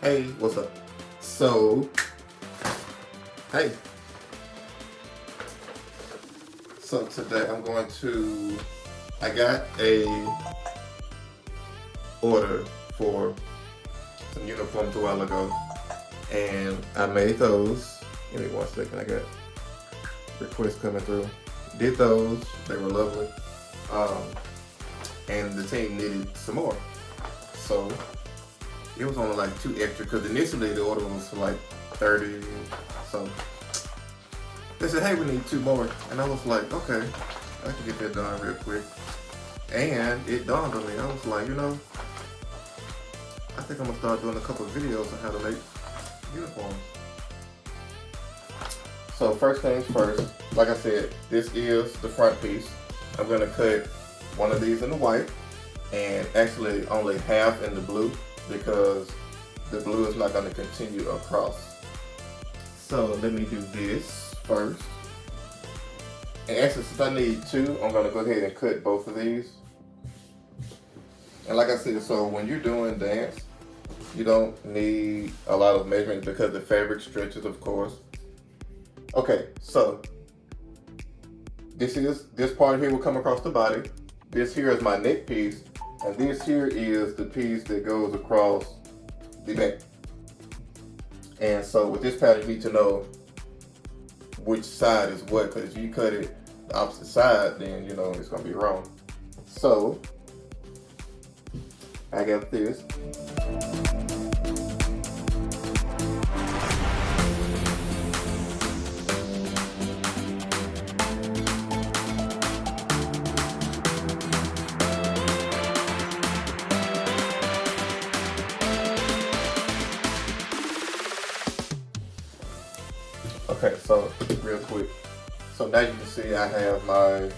Hey, what's up? So, hey. So today I got a order for some uniforms a while ago, and I made those. Give me 1 second, I got requests coming through. Did those, they were lovely. And the team needed some more. So, it was only like 2 extra, because initially the order was for like 30, so they said, hey, we need 2 more. And I was like, okay, I can get that done real quick. And it dawned on me, I was like, I think I'm gonna start doing a couple of videos on how to make uniforms. So first things first, like I said, this is the front piece. I'm gonna cut one of these in the white, and actually only half in the blue, because the blue is not gonna continue across. So let me do this first. And actually, since I need 2, I'm gonna go ahead and cut both of these. And like I said, so when you're doing dance, you don't need a lot of measurements because the fabric stretches, of course. Okay, so this part here will come across the body. This here is my neck piece, and this here is the piece that goes across the back. And so with this pattern, you need to know which side is what, because if you cut it the opposite side, then it's gonna be wrong. So I got this. Okay, so real quick. So now you can see I have my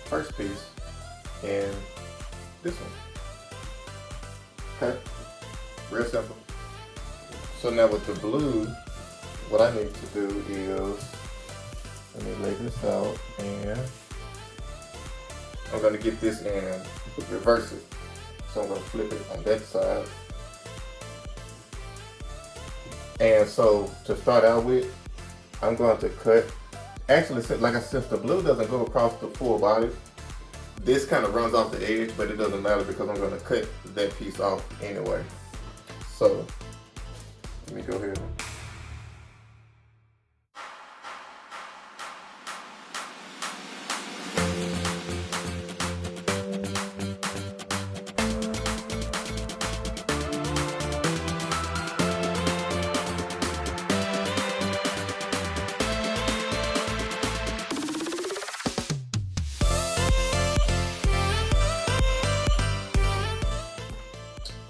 first piece and this one. Okay, real simple. So now with the blue, what I need to do is, let me lay this out, and I'm gonna get this and reverse it. So I'm gonna flip it on that side. And so to start out with, I'm going to cut, actually, like I said, since the blue doesn't go across the full body, this kind of runs off the edge, but it doesn't matter because I'm going to cut that piece off anyway. So let me go ahead.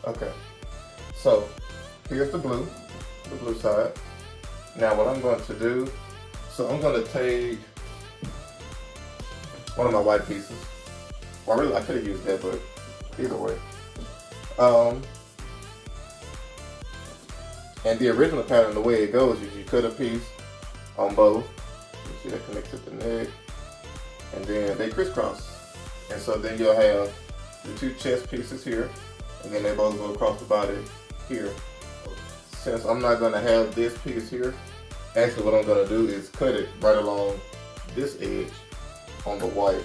Okay, so here's the blue side. Now what I'm going to do, so I'm going to take one of my white pieces. Well, really, I could have used that, but either way. And the original pattern, the way it goes, is you cut a piece on both. You see that connects at the neck, and then they crisscross. And so then you'll have the 2 chest pieces here, and then they both go across the body here. Since I'm not gonna have this piece here, actually what I'm gonna do is cut it right along this edge on the white.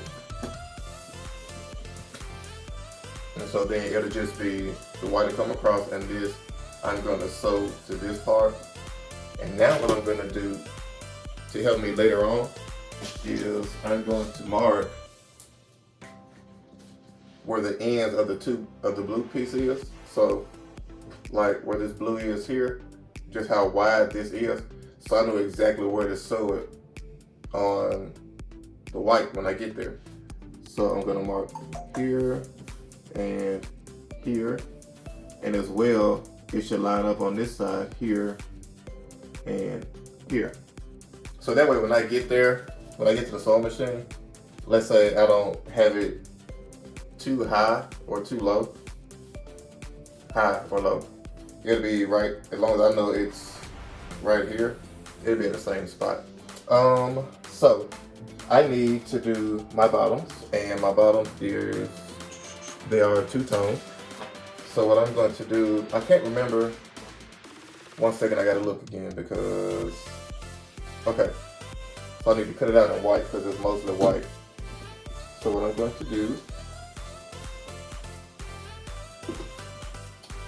And so then it'll just be the white to come across, and this I'm gonna sew to this part. And now what I'm gonna do to help me later on is I'm going to mark where the ends of the blue piece is. So like where this blue is here, just how wide this is. So I know exactly where to sew it on the white when I get there. So I'm gonna mark here and here, and as well, it should line up on this side here and here. So that way when I get there, when I get to the sewing machine, let's say I don't have it too high or too low, high or low, it'll be right, as long as I know it's right here, it'll be in the same spot. So I need to do my bottoms, and my bottoms is, they are 2-tone. So what I'm going to do, I can't remember. 1 second, I gotta look again because, okay. So I need to cut it out in white because it's mostly white. So what I'm going to do,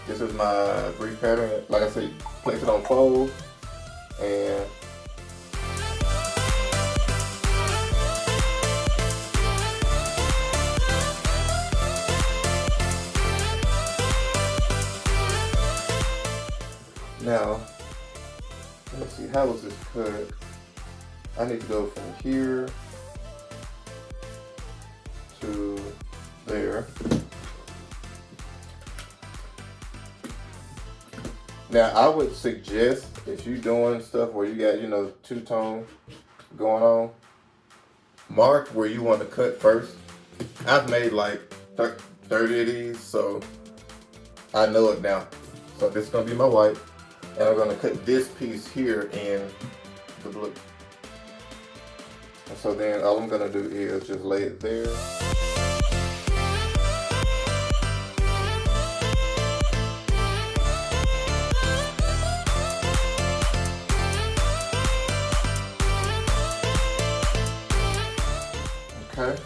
this is my brief pattern. Like I said, place it on fold and now, let me see, how was this cut? I need to go from here to there. Now, I would suggest if you're doing stuff where you got, you know, two-tone going on, mark where you want to cut first. I've made like 30 of these, so I know it now. So this is going to be my white, and I'm going to cut this piece here in the blue. And so then all I'm going to do is just lay it there. Okay,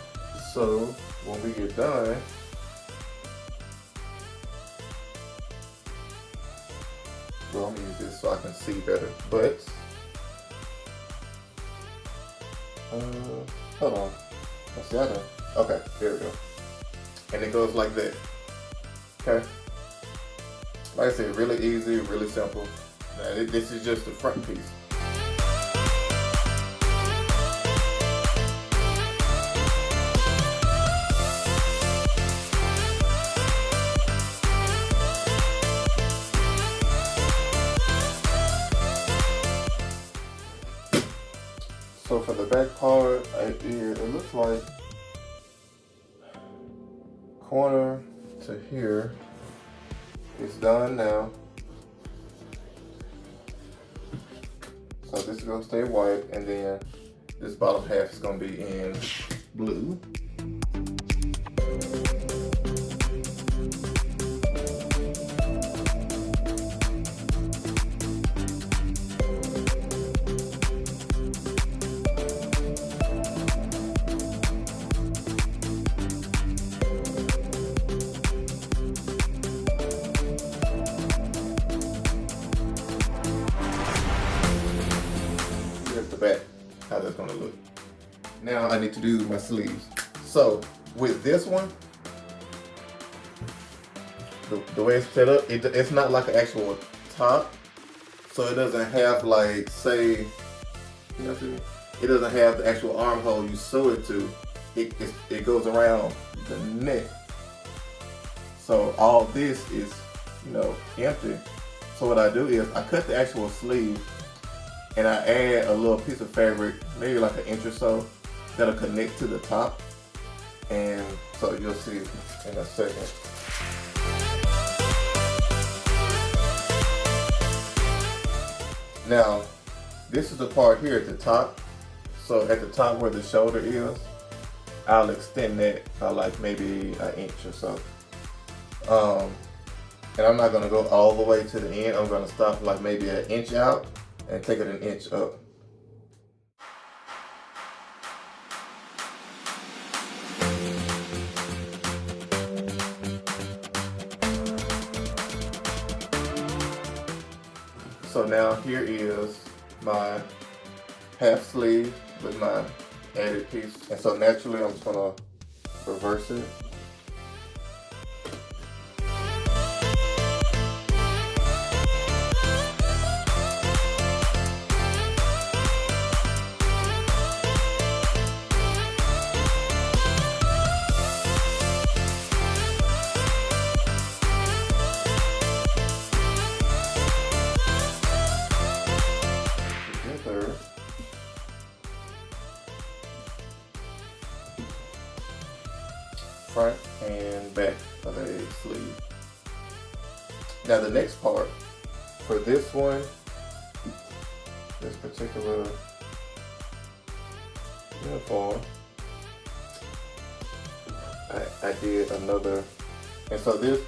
so when we get done, well, I'm gonna use this so I can see better, but, hold on, let's see, I done. Okay, there we go. And it goes like that, okay? Like I said, really easy, really simple. Now, this is just the front piece. So for the back part, it looks like corner to here is done now. So this is gonna stay white, and then this bottom half is gonna be in blue. Back, how that's gonna look. Now I need to do my sleeves. So with this one, the way it's set up, it's not like an actual top, so it doesn't have like, say, you know what I mean? It doesn't have the actual armhole you sew it to. It goes around the neck. So all this is, you know, empty. So what I do is I cut the actual sleeve, and I add a little piece of fabric, maybe like 1 inch or so, that'll connect to the top. And so you'll see in a second. Now, this is the part here at the top. So at the top where the shoulder is, I'll extend that by like maybe 1 inch or so. And I'm not gonna go all the way to the end. I'm gonna stop like maybe 1 inch out and take it 1 inch up. So now here is my half sleeve with my added piece. And so naturally I'm just gonna reverse it. Front and back of a sleeve. Now the next part for this one, this particular uniform, I did another, and so this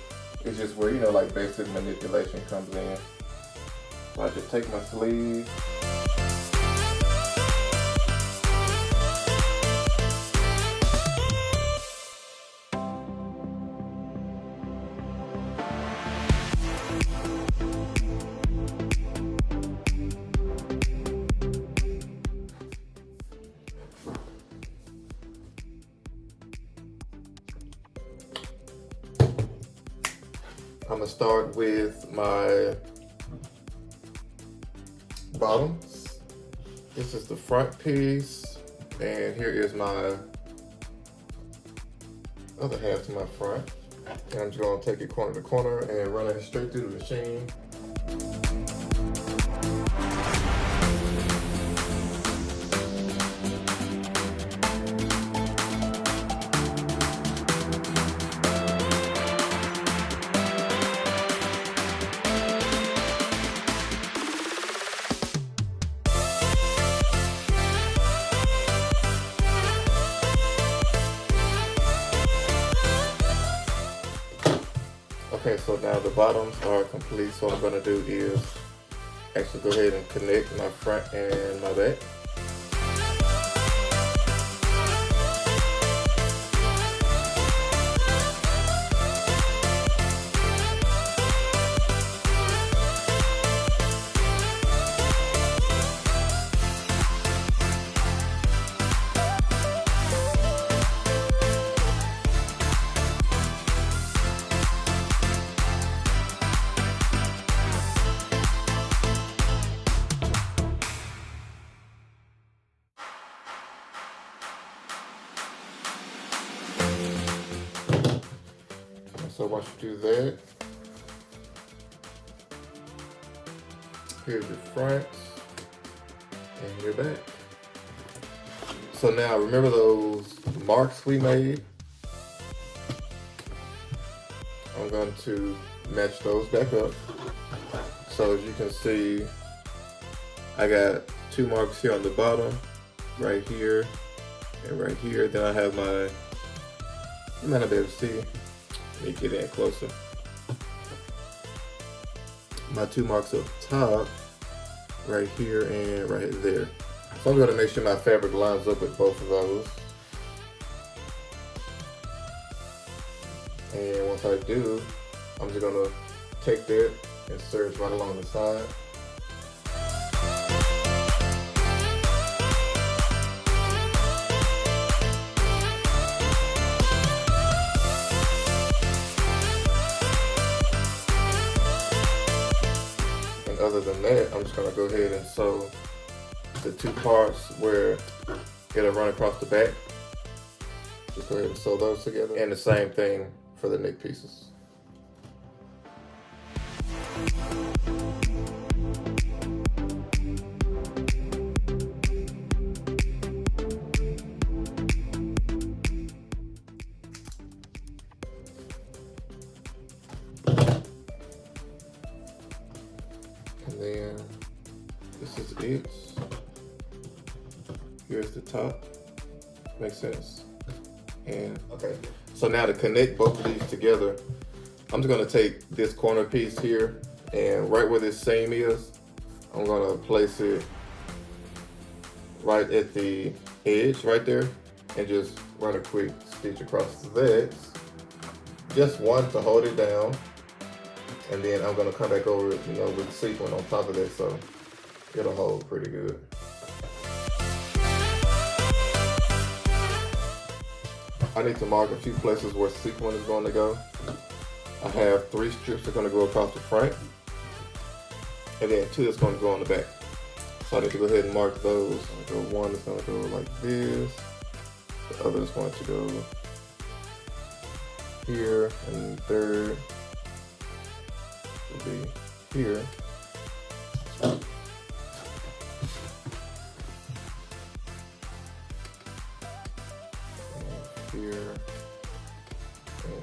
It's just where, you know, like basic manipulation comes in. So I just take my sleeve. I'm gonna start with my bottoms. This is the front piece, and here is my other half to my front. And I'm just gonna take it corner to corner and run it straight through the machine. Okay, so now the bottoms are complete. So what I'm gonna do is actually go ahead and connect my front and my back. So once you do that, here's your front and your back. So now remember those marks we made? I'm going to match those back up. So as you can see, I got 2 marks here on the bottom, right here and right here. Then I have my, you might not be able to see, let me get in closer. My 2 marks up top, right here and right there. So I'm gonna make sure my fabric lines up with both of those. And once I do, I'm just gonna take that and serge right along the side. Other than that, I'm just gonna go ahead and sew the 2 parts where it'll run across the back. Just go ahead and sew those together. And the same thing for the neck pieces. And then this is it. Here's the top. Makes sense. And okay, so now to connect both of these together, I'm just gonna take this corner piece here, and right where this seam is, I'm gonna place it right at the edge right there, and just run a quick stitch across that. Just one to hold it down. And then I'm gonna come back over, you know, with the sequin on top of that, so it'll hold pretty good. I need to mark a few places where sequin is going to go. I have 3 strips that are going to go across the front, and then 2 that's going to go on the back. So I need to go ahead and mark those. One is going to go like this. The other is going to go here, and the third will be here. And here. And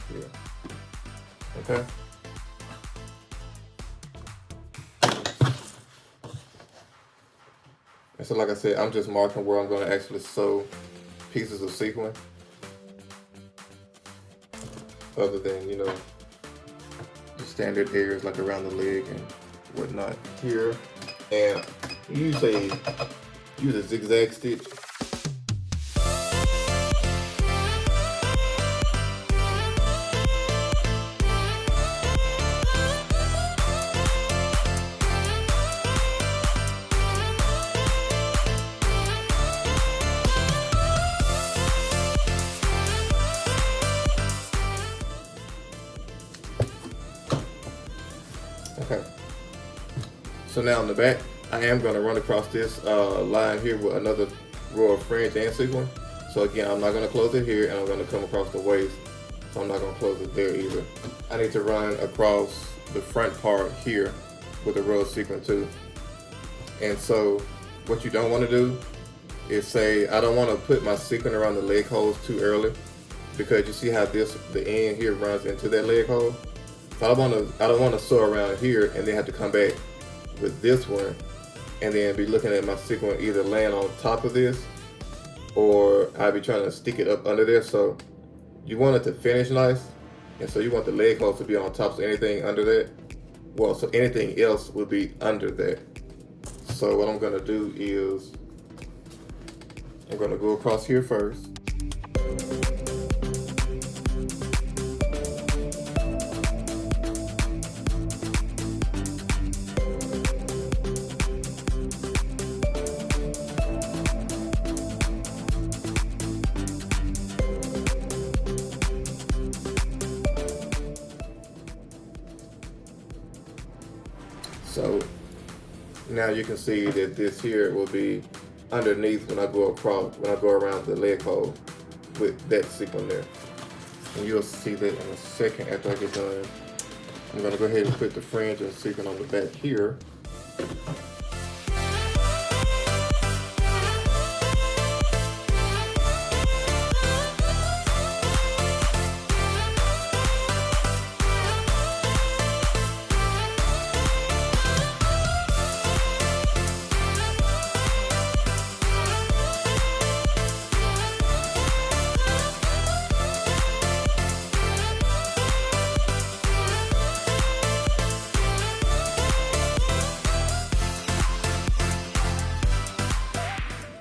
here. Okay. And so like I said, I'm just marking where I'm going to actually sew pieces of sequin. other than, you know, the standard areas like around the leg and whatnot here. And use a zigzag stitch. Okay, so now on the back, I am going to run across this line here with another row of fringe and sequin. So again, I'm not going to close it here, and I'm going to come across the waist, so I'm not going to close it there either. I need to run across the front part here with a row of sequin too. And so what you don't want to do is say, I don't want to put my sequin around the leg holes too early, because you see how the end here runs into that leg hole. So I don't want to sew around here and then have to come back with this one and then be looking at my sequin either laying on top of this, or I'll be trying to stick it up under there. So you want it to finish nice, and so you want the leg holes to be on top, so anything under that, well, so anything else would be under that. So what I'm gonna do is I'm gonna go across here first. So now you can see that this here will be underneath when I go around the leg hole with that sequin there. And you'll see that in a second after I get done. I'm gonna go ahead and put the fringe and sequin on the back here.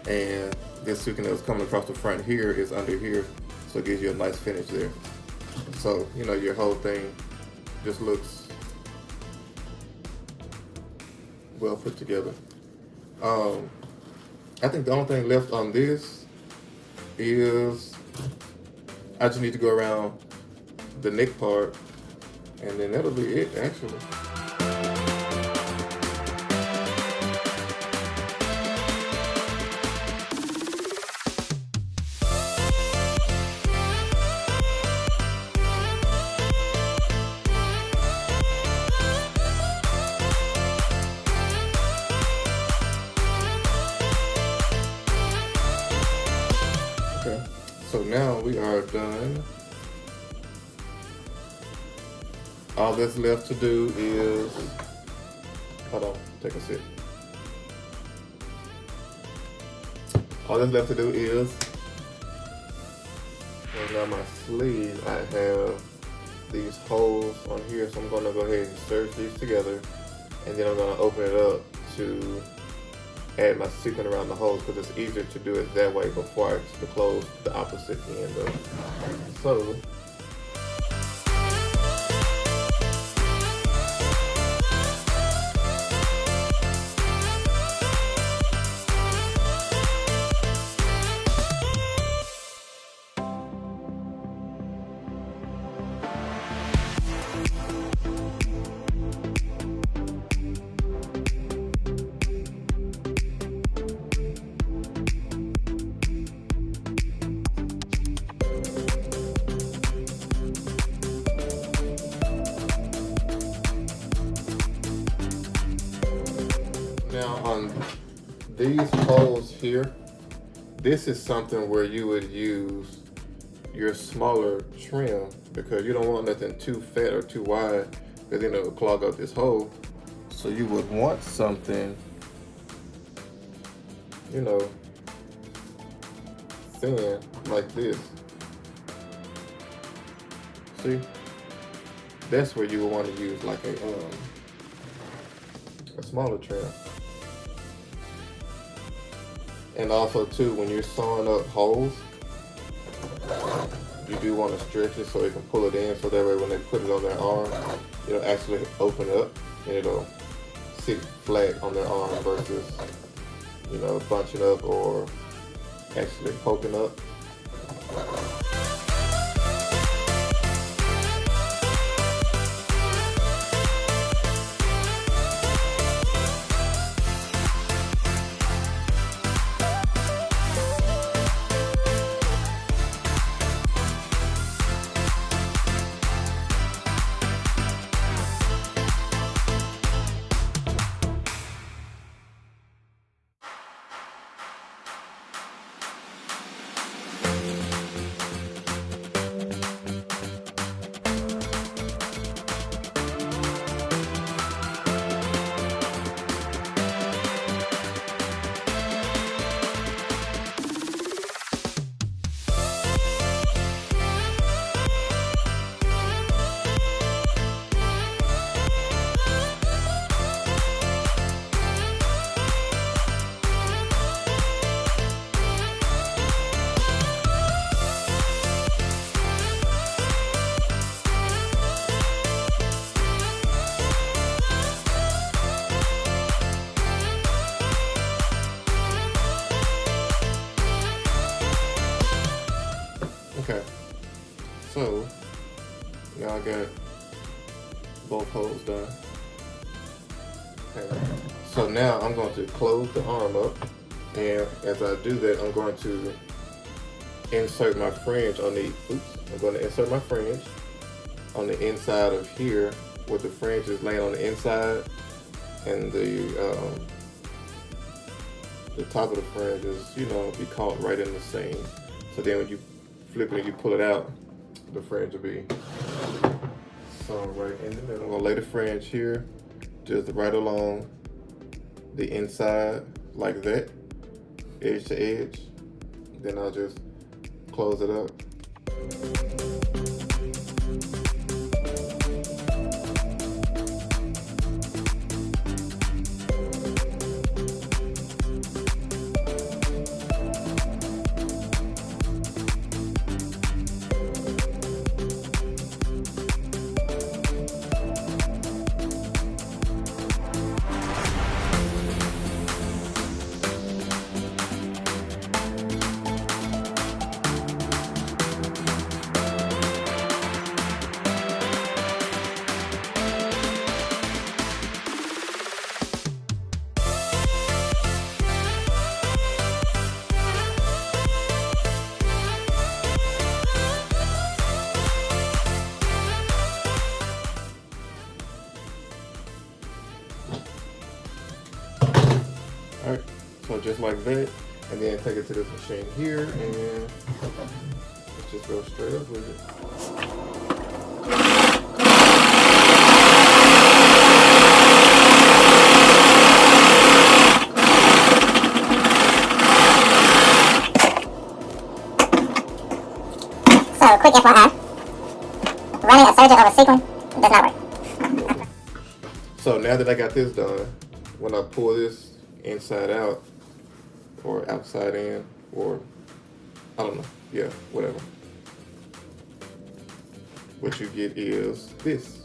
And this sequin that was coming across the front here is under here, so it gives you a nice finish there. So, you know, your whole thing just looks well put together. I think the only thing left on this is I just need to go around the neck part, and then that'll be it actually. So now we are done. All that's left to do is, hold on, take a sip. All that's left to do is, on my sleeve, I have these holes on here, so I'm gonna go ahead and serge these together, and then I'm gonna open it up to add my sequin around the holes, because it's easier to do it that way before I close the opposite end up. So now on these holes here, this is something where you would use your smaller trim, because you don't want nothing too fat or too wide, because then it'll clog up this hole. So you would want something, you know, thin like this. See? that's where you would want to use like a smaller trim. And also too, when you're sewing up holes, you do want to stretch it so they can pull it in, so that way when they put it on their arm, it'll actually open up and it'll sit flat on their arm versus, you know, bunching up or actually poking up. Okay, so now I got both holes done. Okay, so now I'm going to close the arm up, and as I do that, I'm going to insert my fringe on the, I'm going to insert my fringe on the inside of here, where the fringe is laying on the inside, and the top of the fringe is, you know, be caught right in the seam. So then when you flip it and you pull it out, the fringe will be sewn right in the middle. I'm gonna lay the fringe here, just right along the inside, like that, edge to edge. Then I'll just close it up. Alright, so just like that, and then take it to this machine here, and let's just go straight up with it. So, quick FYI, running a serger over sequin does not work. So now that I got this done, when I pull this inside out, or outside in, or I don't know, yeah, whatever, what you get is this.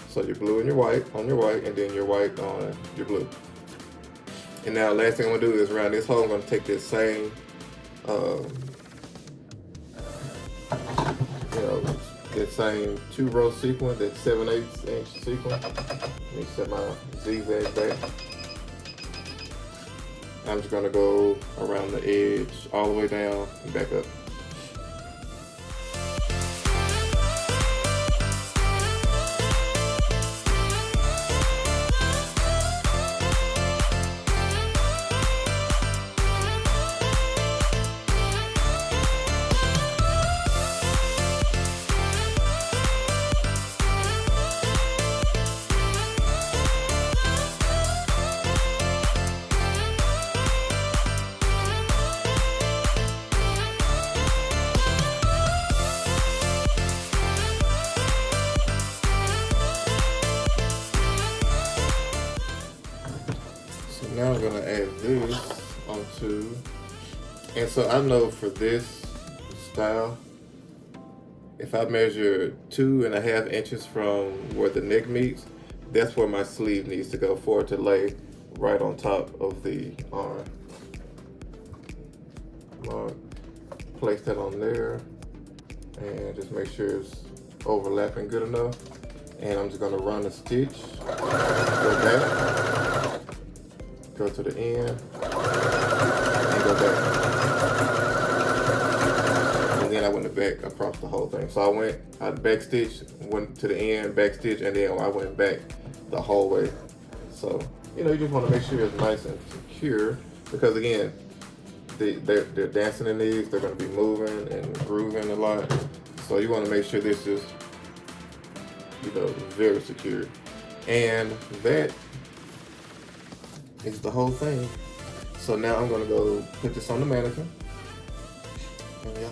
So your blue and your white on your white, and then your white on your blue. And now last thing I'm gonna do is around this hole, I'm gonna take this same, that same 2-row sequin, that 7/8 inch sequin. Let me set my zigzag back. I'm just gonna go around the edge all the way down and back up. So now I'm gonna add this onto, and so I know for this style, if I measure 2.5 inches from where the neck meets, that's where my sleeve needs to go for it to lay right on top of the arm. Place that on there and just make sure it's overlapping good enough. And I'm just gonna run a stitch, go back, go to the end, and go back. And then I went back across the whole thing. So I back stitch, went to the end, back stitch, and then I went back the whole way. So, you know, you just wanna make sure it's nice and secure, because again, they're dancing in these, they're gonna be moving and grooving a lot. So you wanna make sure this is, you know, very secure. And that is the whole thing. So now I'm gonna go put this on the mannequin. And yeah.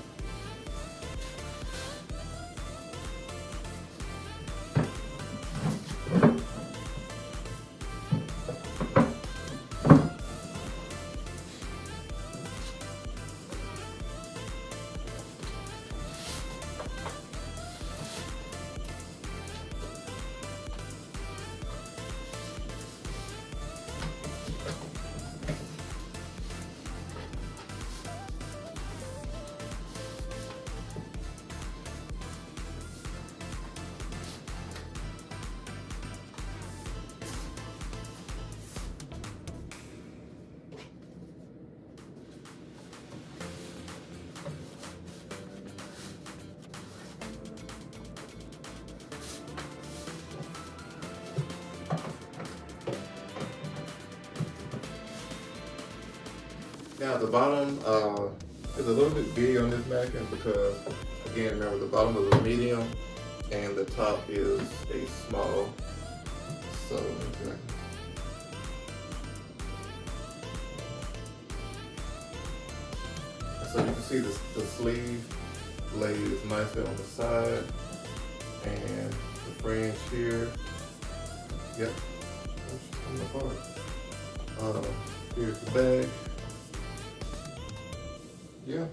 Now the bottom is a little bit big on this mannequin because, again, remember the bottom is a medium and the top is a small. So, okay. So you can see the sleeve lays nicely on the side, and the fringe here. Yep, that's coming apart. Here's the bag. Yeah,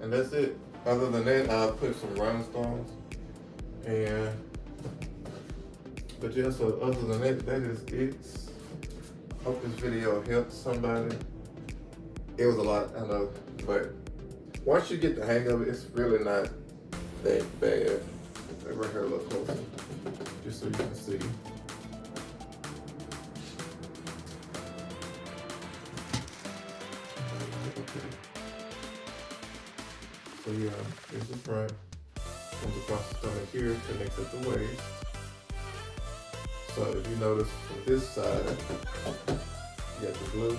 and that's it. Other than that, I'll put some rhinestones, but yeah, so other than that, that is it. Hope this video helped somebody. It was a lot, I know, but once you get the hang of it, it's really not that bad. Right here a little closer, just so you can see. So yeah, here's the front, comes across the stomach here, connects at the waist. So if you notice from this side, you got the blue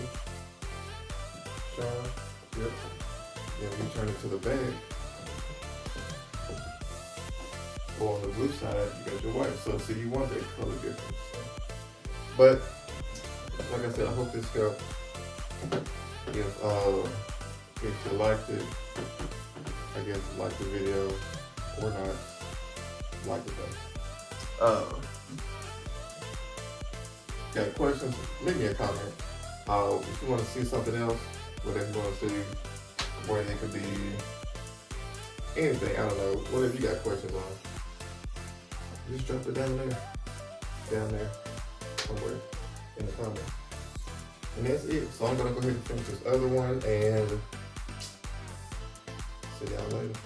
showing, yep. Then when you turn it to the back, or on the blue side, you got your white. So see, you want that color difference. But like I said, I hope this helped. If you liked it, I guess like the video or not, like it though. Got questions? Leave me a comment. If you want to see something else, whatever you want to see, where it could be anything, I don't know, whatever you got questions on, just drop it down there, somewhere in the comments. And that's it. So I'm gonna go ahead and finish this other one and see y'all later.